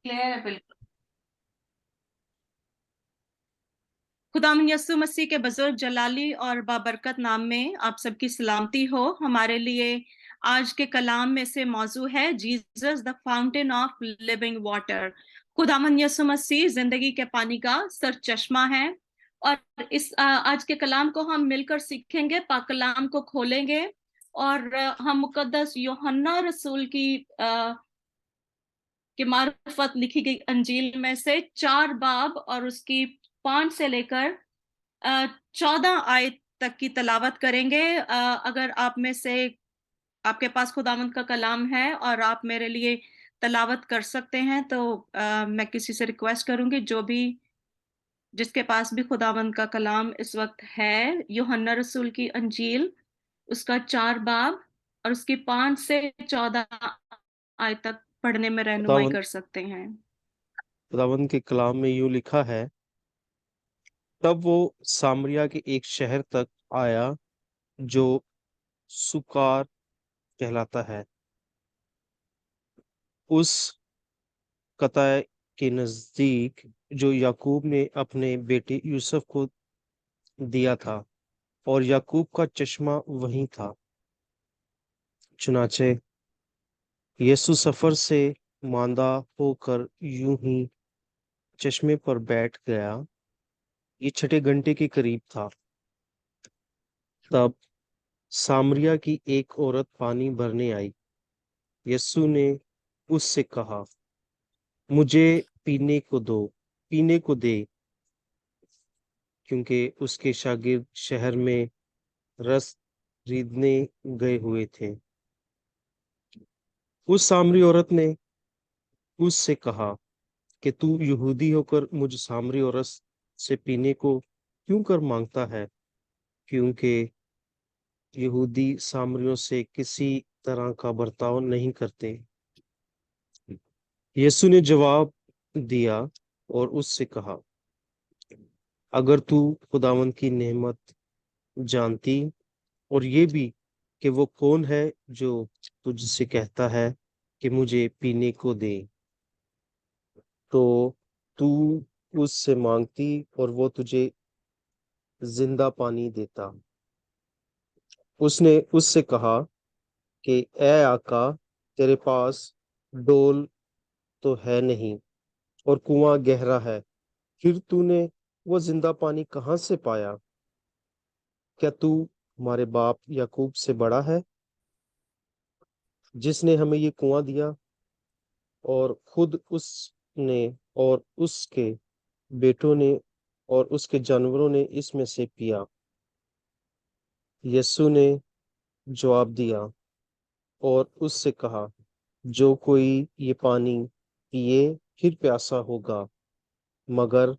Clear है बिल्कुल। खुदाम यस्सु मसीह के बुजुर्ग जलाली और बाबरकत नाम में आप सबकी सलामती हो। हमारे लिए आज के कलाम में से मौजू है Jesus the fountain of living water. खुदाम यस्सु मसीह जिंदगी के पानी का सर चश्मा है। और इस आज के कलाम को हम मिलकर सीखेंगे, पाक कलाम को खोलेंगे और हम मुकद्दस यूहन्ना रसूल की मार्फत लिखी गई अंजील में से 4 बाब और उसकी 5 से लेकर 14 आयत तक की तलावत करेंगे। अगर आप में से आपके पास खुदावंद का कलाम है और आप मेरे लिए तलावत कर सकते हैं तो मैं किसी से रिक्वेस्ट करूंगी, जो भी जिसके पास भी खुदावंद का कलाम इस वक्त है, यूहन्ना रसूल की अंजील उसका 4 बाब और उसकी 5 से 14 आयत तक पढ़ने में रहनुमाई खुदावंद कर सकते हैं। खुदावंद के कलाम में यूं लिखा है, तब वो सामरिया के एक शहर तक आया जो सुकार कहलाता है। उस कताय के नजदीक जो याकूब ने अपने बेटे यूसुफ को दिया था, और याकूब का चश्मा वहीं था। चुनाचे यीशु सफर से मांदा होकर यूं ही चश्मे पर बैठ गया। ये छठे घंटे के करीब था। तब सामरिया की एक औरत पानी भरने आई। यीशु ने उससे कहा, मुझे पीने को दे, क्योंकि उसके शागिर्द शहर में रस खरीदने गए हुए थे। उस सामरी औरत ने उससे कहा कि तू यहूदी होकर मुझ सामरी औरत से पीने को क्यों कर मांगता है, क्योंकि यहूदी सामरियों से किसी तरह का बर्ताव नहीं करते। यीशु ने जवाब दिया और उससे कहा, अगर तू खुदावंद की नेमत जानती, और ये भी कि वो कौन है जो तुझसे कहता है कि मुझे पीने को दे, तो तू उससे मांगती और वो तुझे जिंदा पानी देता। उसने उससे कहा कि ए आका, तेरे पास डोल तो है नहीं, और कुआं गहरा है, फिर तूने वो जिंदा पानी कहाँ से पाया? क्या तू हमारे बाप याकूब से बड़ा है, जिसने हमें ये कुआं दिया, और खुद उसने और उसके बेटों ने और उसके जानवरों ने इसमें से पिया? यीशु ने जवाब दिया और उससे कहा, जो कोई ये पानी पिए फिर प्यासा होगा, मगर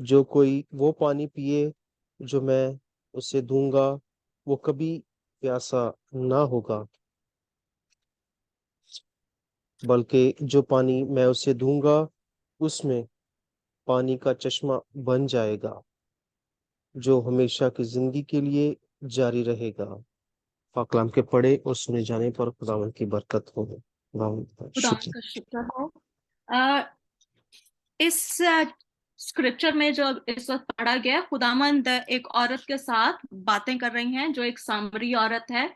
जो कोई वो पानी पिए जो मैं उसे दूंगा, वो कभी प्यासा ना होगा, बल्कि जो पानी मैं उसे दूंगा उसमें पानी का चश्मा बन जाएगा, जो हमेशा की जिंदगी के लिए जारी रहेगा। पाकलाम के पढ़े और सुने जाने पर खुदावंद की बरकत हो। खुदावंद का खुदावंद शुक्र। का शुक्र हो। इस स्क्रिप्चर में जो इस वक्त पढ़ा गया, खुदावंद एक औरत के साथ बातें कर रही हैं जो एक सामरी औरत है।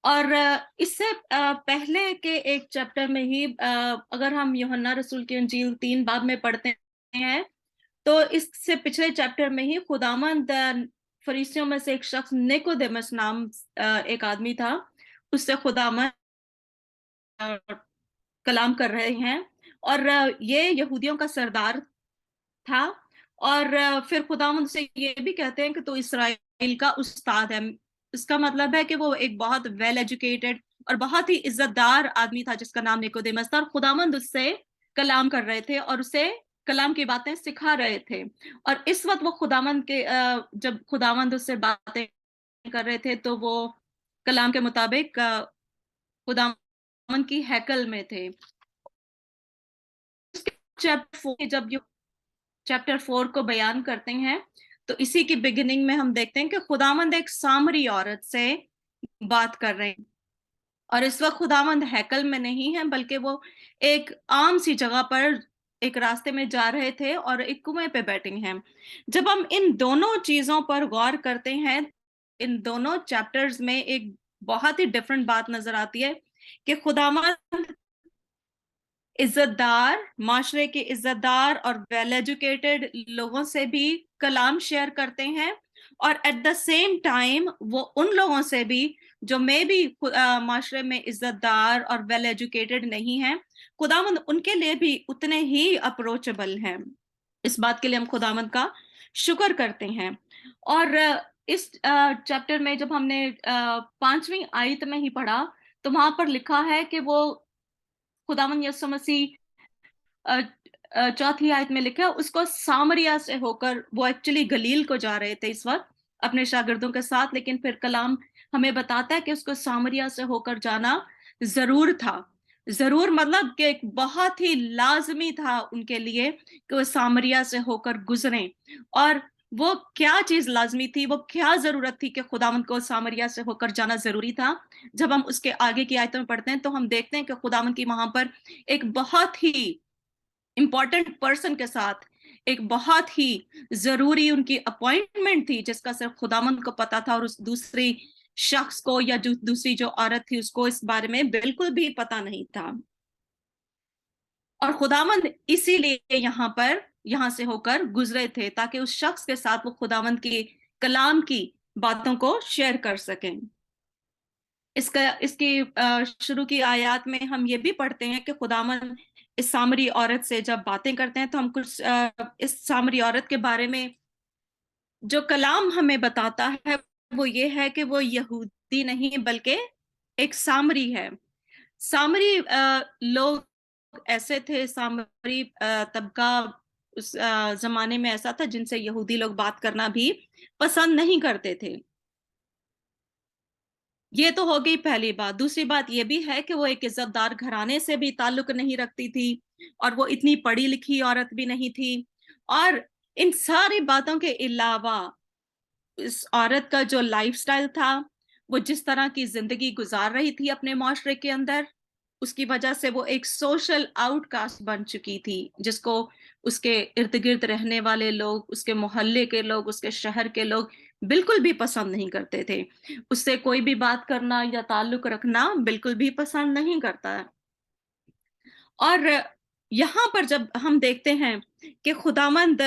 और इससे पहले के एक चैप्टर में ही अगर हम यूहन्ना रसूल की अंजील 3 बाब में पढ़ते हैं तो इससे पिछले चैप्टर में ही खुदावंद फरीसियों में से एक शख्स निकोदेमस नाम एक आदमी था, उससे खुदावंद कलाम कर रहे हैं। और ये यहूदियों का सरदार था। और फिर खुदावंद से ये भी कहते हैं कि तू इसराइल का उस्ताद है। इसका मतलब है कि वो एक बहुत वेल एजुकेटेड और बहुत ही इज्जतदार आदमी था जिसका नाम निकोदेमस था, और खुदावंद उससे कलाम कर रहे थे और उसे कलाम की बातें सिखा रहे थे। और इस वक्त वो खुदावंद के जब खुदावंद उससे बातें कर रहे थे तो वो कलाम के मुताबिक खुदावंद की हैकल में थे। जब चैप्टर 4 को बयान करते हैं तो इसी की बिगिनिंग में हम देखते हैं कि खुदावंद एक सामरी औरत से बात कर रहे हैं। और इस वक्त खुदावंद हैकल में नहीं है, बल्कि वो एक आम सी जगह पर एक रास्ते में जा रहे थे और एक कुएं पे बैठे हैं। जब हम इन दोनों चीजों पर गौर करते हैं, इन दोनों चैप्टर्स में एक बहुत ही डिफरेंट बात नजर आती है कि खुदावंद इज्जतदार, माशरे के इज्जतदार और वेल एजुकेटेड लोगों से भी कलाम शेयर करते हैं, और एट द सेम टाइम वो उन लोगों से भी जो मे भी माशरे में इज्जतदार और वेल एजुकेटेड नहीं है, खुदावंद उनके लिए भी उतने ही अप्रोचेबल हैं। इस बात के लिए हम खुदावंद का शुक्र करते हैं। और इस चैप्टर में जब हमने 5वीं आयत में ही पढ़ा, तो वहां पर लिखा है कि वो खुदावंद यीशु मसीह, अ, चौथी आयत में लिखा है, उसको सामरिया से होकर, वो एक्चुअली गलील को जा रहे थे इस वक्त अपने शागिर्दों के साथ, लेकिन फिर कलाम हमें बताता है कि उसको सामरिया से होकर जाना जरूर था। जरूर मतलब कि एक बहुत ही लाजमी था उनके लिए कि वो सामरिया से होकर गुजरें। और वो क्या चीज लाजमी थी, वो क्या जरूरत थी कि खुदावंद को सामरिया से होकर जाना जरूरी था। जब हम उसके आगे की आयतों में पढ़ते हैं तो हम देखते हैं कि खुदावंद की वहां पर एक बहुत ही इंपॉर्टेंट पर्सन के साथ एक बहुत ही जरूरी उनकी अपॉइंटमेंट थी, जिसका सिर्फ खुदावंद को पता था, और उस दूसरी शख्स को या जो दूसरी जो औरत थी उसको इस बारे में बिल्कुल भी पता नहीं था। और खुदावंद इसीलिए यहां से होकर गुजरे थे, ताकि उस शख्स के साथ वो खुदावंद की कलाम की बातों को शेयर कर सकें। इसकी शुरू की आयत में हम ये भी पढ़ते हैं कि खुदावंद इस सामरी औरत से जब बातें करते हैं, तो हम कुछ इस सामरी औरत के बारे में जो कलाम हमें बताता है वो ये है कि वो यहूदी नहीं बल्कि एक सामरी है। सामरी लोग ऐसे थे, सामरी तबका उस जमाने में ऐसा था जिनसे यहूदी लोग बात करना भी पसंद नहीं करते थे। ये तो हो गई पहली बात। दूसरी बात ये भी है कि वो एक इज्जतदार घराने से भी ताल्लुक नहीं रखती थी, और वो इतनी पढ़ी लिखी औरत भी नहीं थी। और इन सारी बातों के अलावा इस औरत का जो लाइफस्टाइल था, वो जिस तरह की जिंदगी गुजार रही थी अपने माशरे के अंदर, उसकी वजह से वो एक सोशल आउटकास्ट बन चुकी थी, जिसको उसके इर्द गिर्द रहने वाले लोग, उसके मोहल्ले के लोग, उसके शहर के लोग बिल्कुल भी पसंद नहीं करते थे। उससे कोई भी बात करना या ताल्लुक रखना बिल्कुल भी पसंद नहीं करता है। और यहाँ पर जब हम देखते हैं कि खुदावंद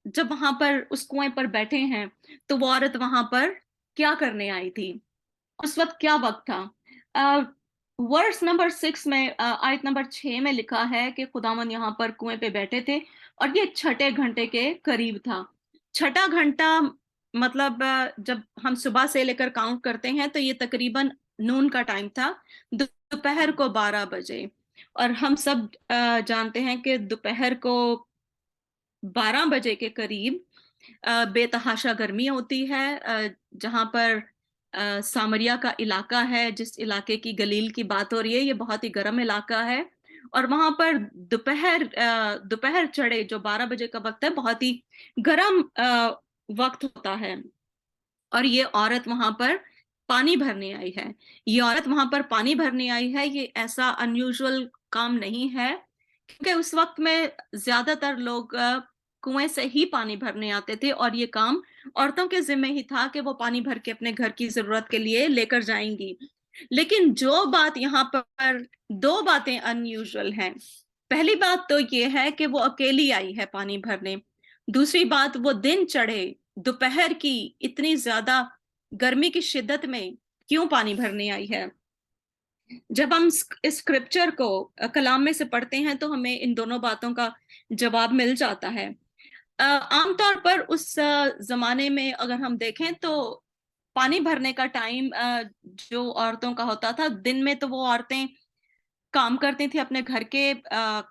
जब वहां पर उस कुएं पर बैठे हैं, तो वो औरत वहां पर क्या करने आई थी, उस वक्त क्या वक्त था। वर्स नंबर 6 में, आयत नंबर 6 में लिखा है कि खुदावंद यहाँ पर कुएं पे बैठे थे, और ये छठे घंटे के करीब था। छठा घंटा मतलब जब हम सुबह से लेकर काउंट करते हैं तो ये तकरीबन नून का टाइम था, दोपहर को 12 बजे। और हम सब जानते हैं कि दोपहर को 12 बजे के करीब बेतहाशा गर्मी होती है। जहां पर सामरिया का इलाका है, जिस इलाके की गलील की बात हो रही है, ये बहुत ही गर्म इलाका है। और वहां पर दोपहर चढ़े जो 12 बजे का वक्त है, बहुत ही गर्म वक्त होता है। और ये औरत वहां पर पानी भरने आई है। ये औरत वहां पर पानी भरने आई है, ये ऐसा अनयूजुअल काम नहीं है, क्योंकि उस वक्त में ज्यादातर लोग कुएं से ही पानी भरने आते थे, और ये काम औरतों के जिम्मे ही था कि वो पानी भर के अपने घर की जरूरत के लिए लेकर जाएंगी। लेकिन जो बात यहाँ पर, दो बातें अनयूजुअल हैं। पहली बात तो ये है कि वो अकेली आई है पानी भरने। दूसरी बात, वो दिन चढ़े दोपहर की इतनी ज्यादा गर्मी की शिद्दत में क्यों पानी भरने आई है। जब हम इस स्क्रिप्चर को कलाम में से पढ़ते हैं तो हमें इन दोनों बातों का जवाब मिल जाता है। आमतौर पर उस जमाने में अगर हम देखें तो पानी भरने का टाइम जो औरतों का होता था, दिन में तो वो औरतें काम करती थी, अपने घर के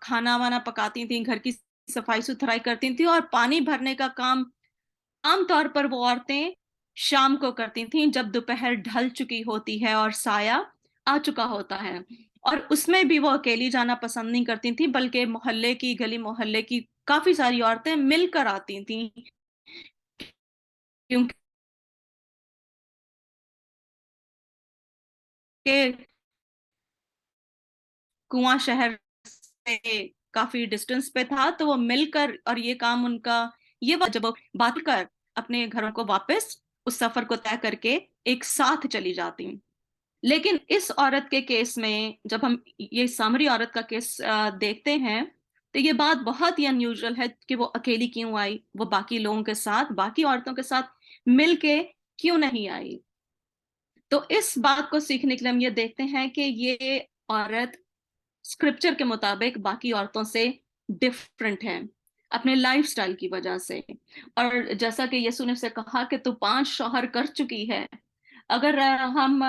खाना वाना पकाती थी, घर की सफाई सुथराई करती थी, और पानी भरने का काम आमतौर पर वो औरतें शाम को करती थीं, जब दोपहर ढल चुकी होती है और साया आ चुका होता है। और उसमें भी वो अकेली जाना पसंद नहीं करती थी, बल्कि मोहल्ले की, गली मोहल्ले की काफी सारी औरतें मिलकर आती थीं, क्योंकि कुआं शहर से काफी डिस्टेंस पे था, तो वो मिलकर और ये काम उनका ये जब वो बात कर अपने घरों को वापस उस सफर को तय करके एक साथ चली जाती। लेकिन इस औरत के केस में जब हम ये सामरी औरत का केस देखते हैं, तो ये बात बहुत ही अनयूजुअल है कि वो अकेली क्यों आई, वो बाकी लोगों के साथ, बाकी औरतों के साथ मिलके क्यों नहीं आई। तो इस बात को सीखने के लिए हम ये देखते हैं कि ये औरत स्क्रिप्चर के मुताबिक बाकी औरतों से डिफरेंट है अपने लाइफस्टाइल की वजह से। और जैसा कि यीशु ने उसे कहा कि तू 5 शौहर कर चुकी है। अगर हम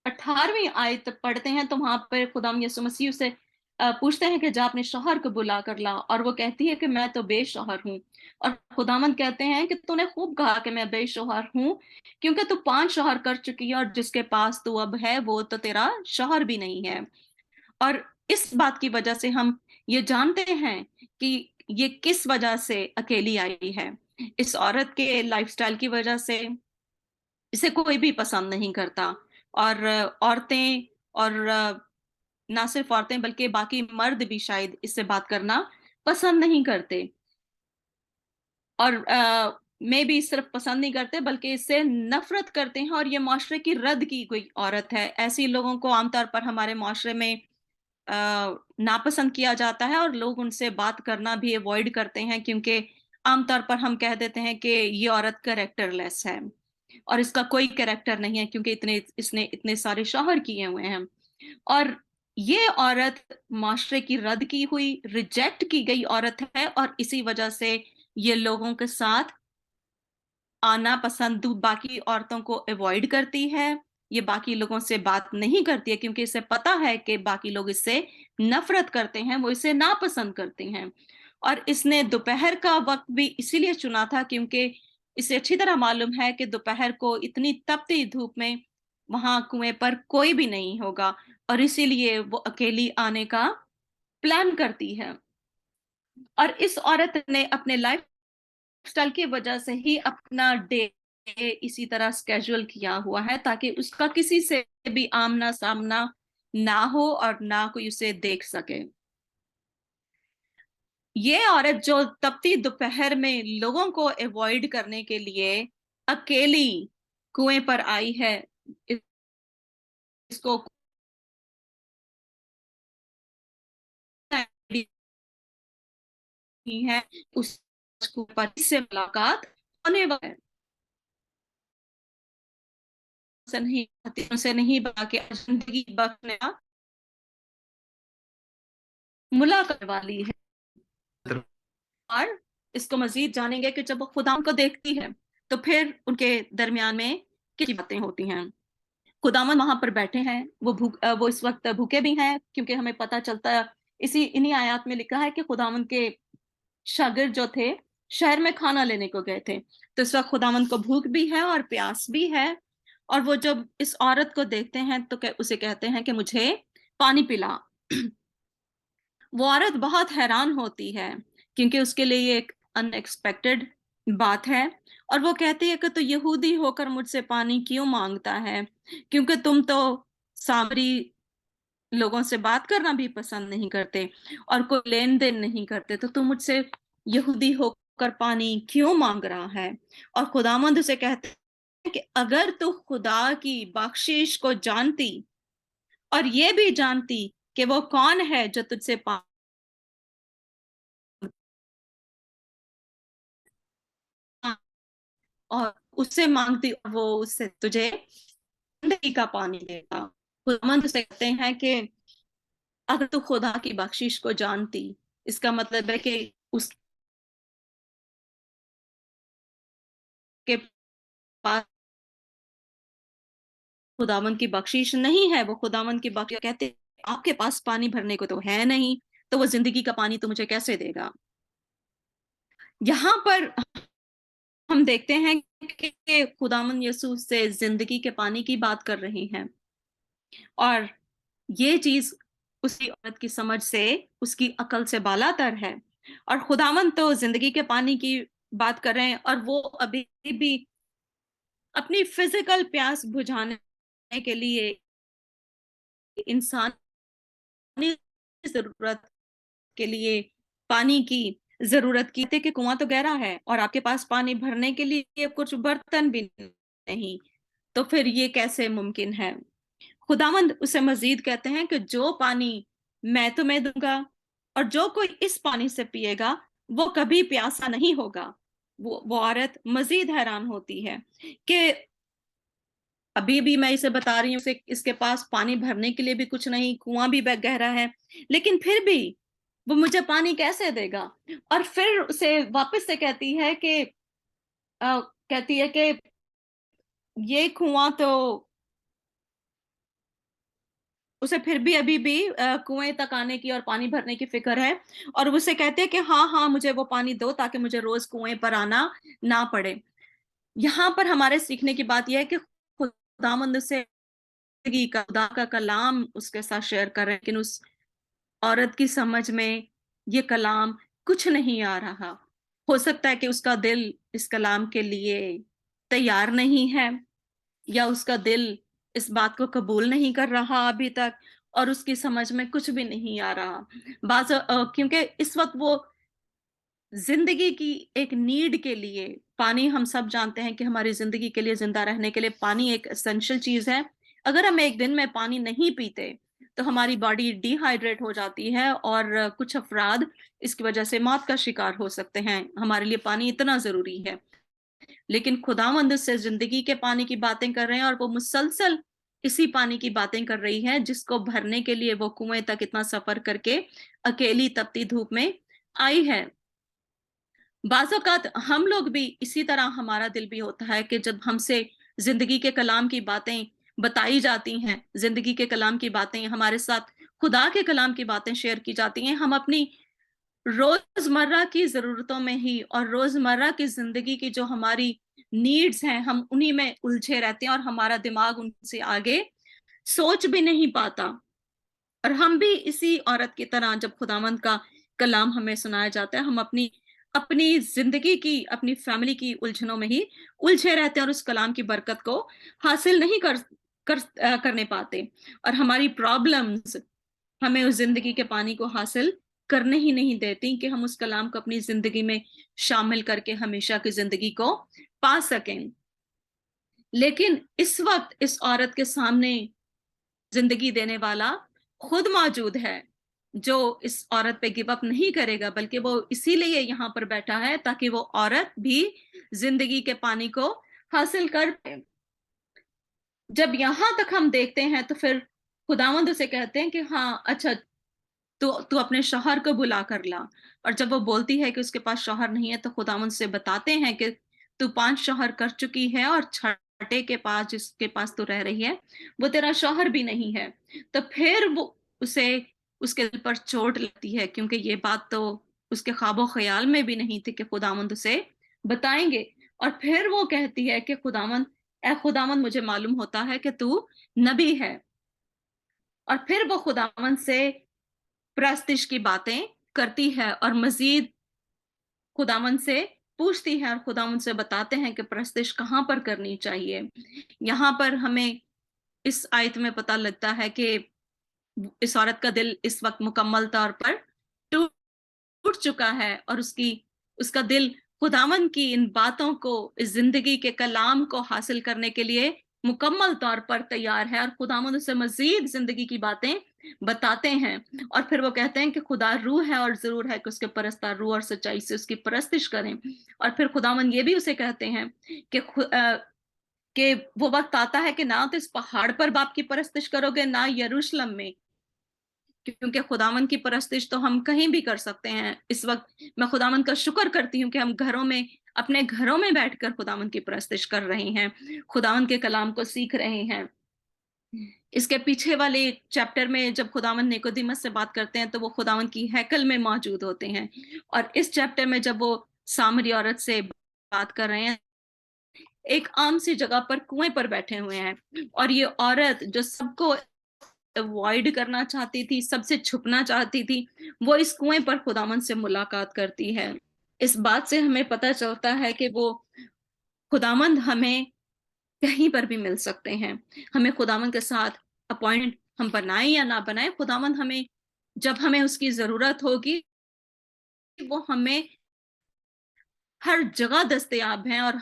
18वीं आयत पढ़ते हैं तो वहां पर खुदा यीशु मसीह से पूछते हैं कि जा अपने शौहर को बुला कर ला, और वो कहती है कि मैं तो बेशौहर हूँ। और खुदावंद कहते हैं कि तूने खूब कहा कि मैं बेशौहर हूँ, क्योंकि तू 5 शौहर कर चुकी है और जिसके पास तू अब है वो तो तेरा शौहर भी नहीं है। और इस बात की वजह से हम ये जानते हैं कि ये किस वजह से अकेली आई है। इस औरत के लाइफस्टाइल की वजह से इसे कोई भी पसंद नहीं करता। और औरतें और ना सिर्फ औरतें बल्कि बाकी मर्द भी शायद इससे बात करना पसंद नहीं करते। और मैं भी सिर्फ पसंद नहीं करते बल्कि इससे नफरत करते हैं, और ये माशरे की रद्द की गई औरत है। ऐसी लोगों को आमतौर पर हमारे माशरे में नापसंद किया जाता है और लोग उनसे बात करना भी अवॉइड करते हैं, क्योंकि आमतौर पर हम कह देते हैं कि ये औरत कैरेक्टरलेस है और इसका कोई कैरेक्टर नहीं है क्योंकि इसने इतने सारे शौहर किए हुए हैं। और ये औरत माशरे की रद्द की हुई, रिजेक्ट की गई औरत है, और इसी वजह से ये लोगों के साथ आना पसंद, बाकी औरतों को अवॉइड करती है। ये बाकी लोगों से बात नहीं करती है क्योंकि इसे पता है कि बाकी लोग इससे नफरत करते हैं, वो इसे नापसंद करते हैं। और इसने दोपहर का वक्त भी इसीलिए चुना था क्योंकि इसे अच्छी तरह मालूम है कि दोपहर को इतनी तपती धूप में वहां कुएं पर कोई भी नहीं होगा, और इसीलिए वो अकेली आने का प्लान करती है। और इस औरत ने अपने लाइफ स्टाइल की वजह से ही अपना डे इसी तरह स्केड्यूल किया हुआ है ताकि उसका किसी से भी आमना सामना ना हो और ना कोई उसे देख सके। ये औरत जो तपती दोपहर में लोगों को अवॉइड करने के लिए अकेली कुएं पर आई है, इसको नहीं है उस कुएं पर से मुलाकात होने वाली है। उनसे नहीं बना के जिंदगी बख्शने का मुलाकात वाली है। और इसको मजीद जानेंगे कि जब वो खुदा को देखती है तो फिर उनके दरमियान में क्या बातें होती हैं। खुदावन वहां पर बैठे हैं, वो इस वक्त भूखे भी हैं क्योंकि हमें पता चलता है इसी इन्हीं आयत में लिखा है कि खुदावन के शागिर्द जो थे शहर में खाना लेने को गए थे। तो इस वक्त खुदावन को भूख भी है और प्यास भी है। और वो जब इस औरत को देखते हैं तो उसे कहते हैं कि मुझे पानी पिला। वो औरत बहुत हैरान होती है क्योंकि उसके लिए ये एक अनएक्सपेक्टेड बात है। और वो कहती है कि तो यहूदी होकर मुझसे पानी क्यों मांगता है, क्योंकि तुम तो सामरी लोगों से बात करना भी पसंद नहीं करते और कोई लेन देन नहीं करते, तो तुम मुझसे यहूदी होकर पानी क्यों मांग रहा है। और खुदावंद उसे कहते हैं कि अगर तू खुदा की बख्शिश को जानती और ये भी जानती कि वो कौन है जो तुझसे और उससे मांगती और वो उससे तुझे जिंदगी का पानी देगा। खुदावंद से कहते हैं कि अगर तू खुदा की बख्शिश को जानती, इसका मतलब है कि उसके पास खुदावंद की बख्शिश नहीं है। वो खुदावंद की बख्शिश कहते आपके पास पानी भरने को तो है नहीं, तो वो जिंदगी का पानी तो मुझे कैसे देगा। यहाँ पर हम देखते हैं कि खुदावंद यीशु से जिंदगी के पानी की बात कर रहे हैं, और ये चीज उसी औरत की समझ से, उसकी अकल से बालातर है। और खुदावन तो जिंदगी के पानी की बात कर रहे हैं और वो अभी भी अपनी फिजिकल प्यास बुझाने के लिए इंसान जरूरत के लिए पानी की जरूरत की थी कि कुआं तो गहरा है और आपके पास पानी भरने के लिए कुछ बर्तन भी नहीं, तो फिर ये कैसे मुमकिन है? खुदावंद उसे मजीद कहते हैं कि जो पानी मैं तुम्हें दूंगा और जो कोई इस पानी से पिएगा वो कभी प्यासा नहीं होगा। वो औरत मजीद हैरान होती है कि अभी भी मैं इसे बता रही हूँ, उसे इसके पास पानी भरने के लिए भी कुछ नहीं, कुआं भी गहरा है, लेकिन फिर भी वो मुझे पानी कैसे देगा? और फिर उसे वापस से कहती है कि ये कुआं तो, उसे फिर भी अभी भी कुएं तक आने की और पानी भरने की फिक्र है। और उसे कहते हैं कि हाँ हाँ मुझे वो पानी दो ताकि मुझे रोज कुएं पर आना ना पड़े। यहाँ पर हमारे सीखने की बात यह है कि खुदावंद से खुदा का कलाम उसके साथ शेयर कर रहे हैं, लेकिन उस औरत की समझ में ये कलाम कुछ नहीं आ रहा। हो सकता है कि उसका दिल इस कलाम के लिए तैयार नहीं है, या उसका दिल इस बात को कबूल नहीं कर रहा अभी तक, और उसकी समझ में कुछ भी नहीं आ रहा। क्योंकि इस वक्त वो जिंदगी की एक नीड के लिए, पानी हम सब जानते हैं कि हमारी जिंदगी के लिए, जिंदा रहने के लिए पानी एक एसेंशियल चीज है। अगर हम एक दिन में पानी नहीं पीते तो हमारी बॉडी डिहाइड्रेट हो जाती है और कुछ अफराद इसकी वजह से मौत का शिकार हो सकते हैं। हमारे लिए पानी इतना जरूरी है, लेकिन खुदावंद से जिंदगी के पानी की बातें कर रहे हैं और वो मुसलसल इसी पानी की बातें कर रही है जिसको भरने के लिए वो कुएं तक इतना सफर करके अकेली तपती धूप में आई है। बाज़ औक़ात हम लोग भी इसी तरह, हमारा दिल भी होता है कि जब हमसे जिंदगी के कलाम की बातें बताई जाती हैं, जिंदगी के कलाम की बातें हमारे साथ, खुदा के कलाम की बातें शेयर की जाती हैं, हम अपनी रोजमर्रा की जरूरतों में ही और रोजमर्रा की जिंदगी की जो हमारी नीड्स हैं, हम उन्हीं में उलझे रहते हैं और हमारा दिमाग उनसे आगे सोच भी नहीं पाता। और हम भी इसी औरत की तरह, जब खुदावंद का कलाम हमें सुनाया जाता है, हम अपनी अपनी जिंदगी की, अपनी फैमिली की उलझनों में ही उलझे रहते हैं और उस कलाम की बरकत को हासिल नहीं करने पाते। और हमारी प्रॉब्लम्स हमें उस जिंदगी के पानी को हासिल करने ही नहीं देती कि हम उस कलाम को अपनी जिंदगी में शामिल करके हमेशा की जिंदगी को पा सकें। लेकिन इस वक्त इस औरत के सामने जिंदगी देने वाला खुद मौजूद है, जो इस औरत पे गिव अप नहीं करेगा, बल्कि वो इसीलिए यहाँ पर बैठा है ताकि वो औरत भी जिंदगी के पानी को हासिल कर पाए। जब यहां तक हम देखते हैं तो फिर खुदावंद उसे कहते हैं कि हाँ अच्छा, तो तू अपने शौहर को बुला कर ला। और जब वो बोलती है कि उसके पास शौहर नहीं है, तो खुदावंद से बताते हैं कि तू 5 शौहर कर चुकी है और छठे के पास, जिसके पास तू रह रही है, वो तेरा शौहर भी नहीं है। तो फिर वो उसे उसके दिल पर चोट लगती है, क्योंकि ये बात तो उसके ख्वाबो ख्याल में भी नहीं थी कि खुदावंद उसे बताएंगे। और फिर वो कहती है कि खुदावंद, ए खुदावंद, मुझे मालूम होता है कि तू नबी है। और फिर वो खुदावंद से प्रस्तिश की बातें करती है और मजीद खुदावंद से पूछती है, और खुदावंद से बताते हैं कि प्रस्तिश कहाँ पर करनी चाहिए। यहाँ पर हमें इस आयत में पता लगता है कि इस औरत का दिल इस वक्त मुकम्मल तौर पर टूट टूट चुका है, और उसका दिल खुदावंद की इन बातों को, इस जिंदगी के कलाम को हासिल करने के लिए मुकम्मल तौर पर तैयार है। और खुदावंद उसे मजीद जिंदगी की बातें बताते हैं। और फिर वो कहते हैं कि खुदा रूह है और जरूर है कि उसके परस्तार रूह और सच्चाई से उसकी परस्तिश करें। और फिर खुदावंद ये भी उसे कहते हैं कि वो वक्त आता है कि ना तो इस पहाड़ पर बाप की परस्तिश करोगे, ना यरूशलेम में, क्योंकि खुदावंद की परस्तिश तो हम कहीं भी कर सकते हैं। इस वक्त मैं खुदावंद का शुक्र करती हूँ कि हम घरों में, अपने घरों में बैठकर खुदावंद की परस्तिश कर रहे हैं, खुदावंद के कलाम को सीख रहे हैं। इसके पीछे वाले चैप्टर में जब खुदावंद निकोदिमस से बात करते हैं तो वो खुदावंद की हैकल में मौजूद होते हैं। और इस चैप्टर में जब वो सामरी औरत से बात कर रहे हैं, एक आम सी जगह पर कुएं पर बैठे हुए हैं, और ये औरत जो सबको अवॉइड करना चाहती थी, सबसे छुपना चाहती थी, वो इस कुएं पर खुदावंद से मुलाकात करती है। इस बात से हमें पता चलता है कि वो खुदावंद हमें कहीं पर भी मिल सकते हैं। हमें खुदावंद के साथ अपॉइंट हम बनाए या ना बनाए, खुदावंद हमें जब हमें उसकी जरूरत होगी वो हमें हर जगह दस्तयाब हैं, और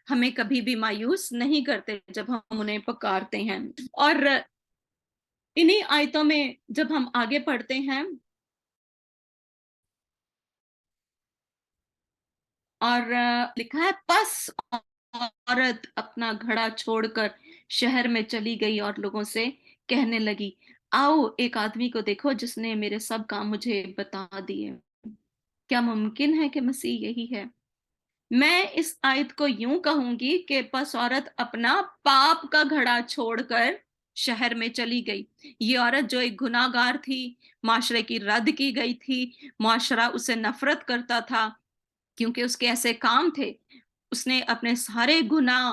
हमें कभी भी मायूस नहीं करते जब हम उन्हें पुकारते हैं। और इन्हीं आयतों में जब हम आगे पढ़ते हैं, और लिखा है, बस औरत अपना घड़ा छोड़कर शहर में चली गई और लोगों से कहने लगी, आओ एक आदमी को देखो जिसने मेरे सब काम मुझे बता दिए। क्या मुमकिन है कि मसीह यही है? मैं इस आयत को यूं कहूंगी कि बस औरत अपना पाप का घड़ा छोड़कर शहर में चली गई। ये औरत जो एक गुनाहगार थी, माशरे की रद्द की गई थी, माशरा उसे नफरत करता था क्योंकि उसके ऐसे काम थे। उसने अपने सारे गुनाह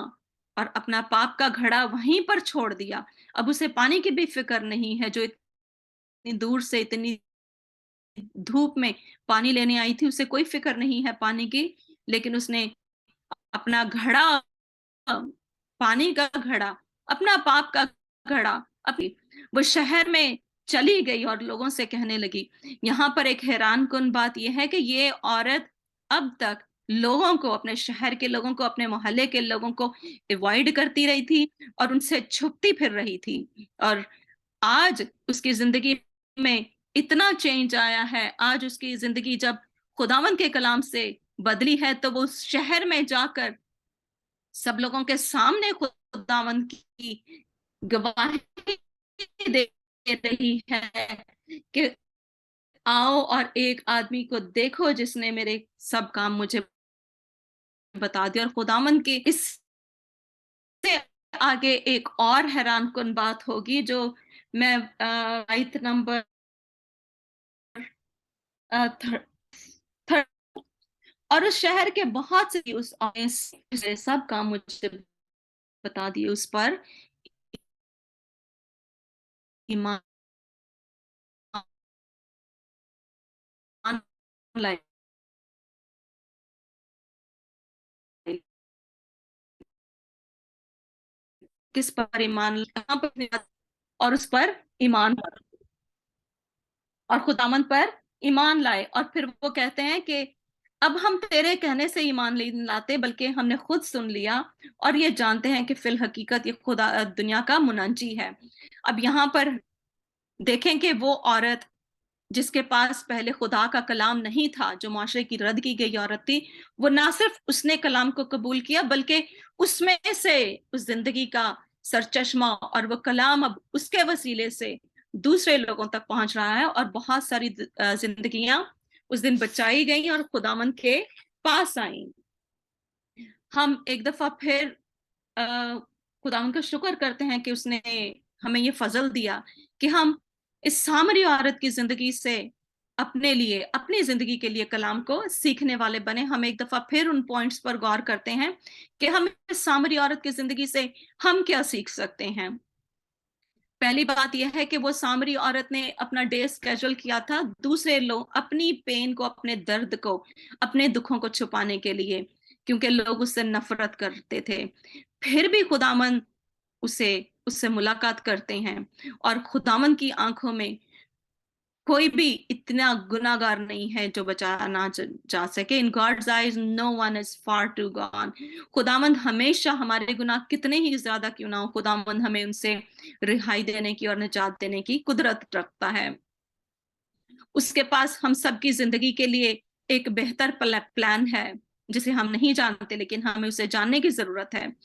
और अपना पाप का घड़ा वहीं पर छोड़ दिया। अब उसे पानी की भी फिक्र नहीं है, जो इतनी दूर से इतनी धूप में पानी लेने आई थी, उसे कोई फिक्र नहीं है पानी की। लेकिन उसने अपना घड़ा, पानी का घड़ा, अपना पाप का घड़ा, अपनी, वो शहर में चली गई और लोगों से कहने लगी। यहाँ पर एक हैरान कुन बात यह है कि ये औरत अब तक लोगों को, अपने शहर के लोगों को, अपने मोहल्ले के लोगों को अवॉइड करती रही थी और उनसे छुपती फिर रही थी। और आज उसकी जिंदगी में इतना चेंज आया है। आज उसकी जिंदगी जब खुदावन के कलाम से बदली है, तो वो शहर में जाकर सब लोगों के सामने खुदावन की गवाही दे रही है कि आओ और एक आदमी को देखो जिसने मेरे सब काम मुझे बता दिया। और खुदावन के इससे आगे एक और हैरान कुन बात होगी, जो मैं आयत नंबर थर्ड, और उस शहर के बहुत से उस सब काम मुझे बता दिए, उस पर ईमान लाए, किस पर ईमान, कहाँ पर, और उस पर ईमान, और खुदामंद पर ईमान लाए। और फिर वो कहते हैं कि अब हम तेरे कहने से ईमान नहीं लाते, बल्कि हमने खुद सुन लिया और ये जानते हैं कि फिल हकीकत ये खुदा दुनिया का मुनाजी है। अब यहाँ पर देखें कि वो औरत जिसके पास पहले खुदा का कलाम नहीं था, जो माशरे की रद्द की गई औरत थी, वो ना सिर्फ उसने कलाम को कबूल किया, बल्कि उसमें से उस जिंदगी का सरचश्मा और वो कलाम अब उसके वसीले से दूसरे लोगों तक पहुंच रहा है। और बहुत सारी जिंदगियां उस दिन बचाई गई और खुदामंद के पास आई। हम एक दफा फिर खुदावंद का शुक्र करते हैं कि उसने हमें ये फजल दिया कि हम इस सामरी औरत की जिंदगी से अपने लिए, अपनी जिंदगी के लिए कलाम को सीखने वाले बने। हम एक दफा फिर उन पॉइंट्स पर गौर करते हैं कि हम इस सामरी औरत की जिंदगी से हम क्या सीख सकते हैं। पहली बात यह है कि वो सामरी औरत ने अपना डे स्केड्यूल किया था दूसरे लोग अपनी पेन को, अपने दर्द को, अपने दुखों को छुपाने के लिए, क्योंकि लोग उससे नफरत करते थे। फिर भी खुदामंद उसे उससे मुलाकात करते हैं, और खुदामंद की आंखों में कोई भी इतना गुनाहगार नहीं है जो बचा ना जा सके। In God's eyes no one is far too gone. खुदामंद हमेशा, हमारे गुनाह कितने ही ज्यादा क्यों ना हो, खुदामंद हमें उनसे रिहाई देने की और निजात देने की कुदरत रखता है। उसके पास हम सबकी जिंदगी के लिए एक बेहतर प्लान है जिसे हम नहीं जानते, लेकिन हमें उसे जानने की जरूरत है।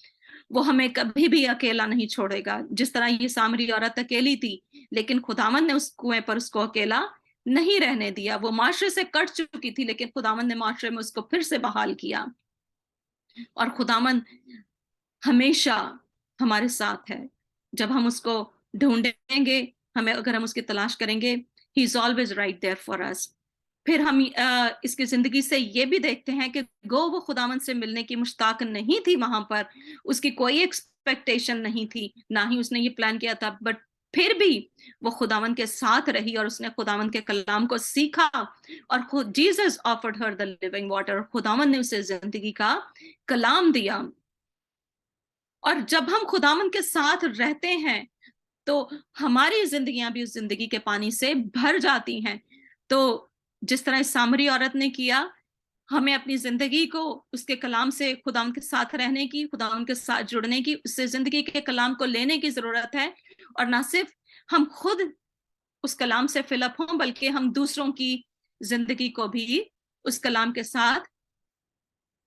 वो हमें कभी भी अकेला नहीं छोड़ेगा। जिस तरह ये सामरी औरत अकेली थी, लेकिन खुदावन ने उस कुएं पर उसको अकेला नहीं रहने दिया। वो माशरे से कट चुकी थी, लेकिन खुदावन ने माशरे में उसको फिर से बहाल किया। और खुदावन हमेशा हमारे साथ है। जब हम उसको ढूंढेंगे, हमें, अगर हम उसकी तलाश करेंगे, he is always right there for us. फिर हम इसकी जिंदगी से ये भी देखते हैं कि गो वो खुदावन से मिलने की मुश्ताक नहीं थी वहां पर, उसकी कोई एक्सपेक्टेशन नहीं थी, ना ही उसने ये प्लान किया था, बट फिर भी वो खुदावन के साथ रही और उसने खुदावन के कलाम को सीखा। और खुद Jesus offered her the living water, खुदावन ने उसे जिंदगी का कलाम दिया। और जब हम खुदावन के साथ रहते हैं, तो हमारी जिंदगियां भी उस जिंदगी के पानी से भर जाती हैं। तो जिस तरह इस सामरी औरत ने किया, हमें अपनी जिंदगी को उसके कलाम से, खुदा के साथ रहने की, खुदा के साथ जुड़ने की, उससे जिंदगी के कलाम को लेने की जरूरत है। और ना सिर्फ हम खुद उस कलाम से फिलअप हों, बल्कि हम दूसरों की जिंदगी को भी उस कलाम के साथ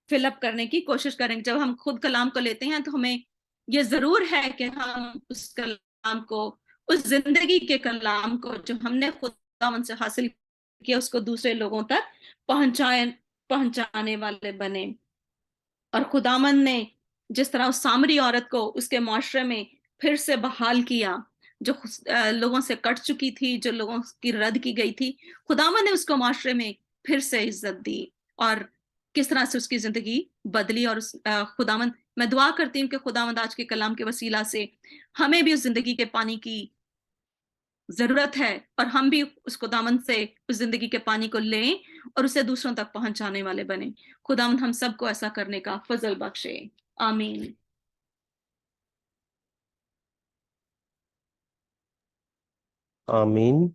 फिलअप करने की कोशिश करेंगे। जब हम खुद कलाम को लेते हैं तो हमें यह जरूर है कि हम उस कलाम को, उस जिंदगी के कलाम को जो हमने खुदावंद से हासिल किया, उसको दूसरे लोगों तक पहुंचाने वाले बने। और खुदावंद ने जिस तरह उस सामरी औरत को उसके माशरे में फिर से बहाल किया, जो लोगों से कट चुकी थी, जो लोगों की रद्द की गई थी, खुदावंद ने उसको माशरे में फिर से इज्जत दी। और किस तरह से उसकी जिंदगी बदली। और खुदावंद, मैं दुआ करती हूँ कि खुदावंद आज के कलाम के वसीला से हमें भी उस जिंदगी के पानी की जरूरत है, और हम भी उस खुदावंद से उस जिंदगी के पानी को लें और उसे दूसरों तक पहुंचाने वाले बने। खुदावंद हम सबको ऐसा करने का फजल बख्शे। आमीन। आमीन।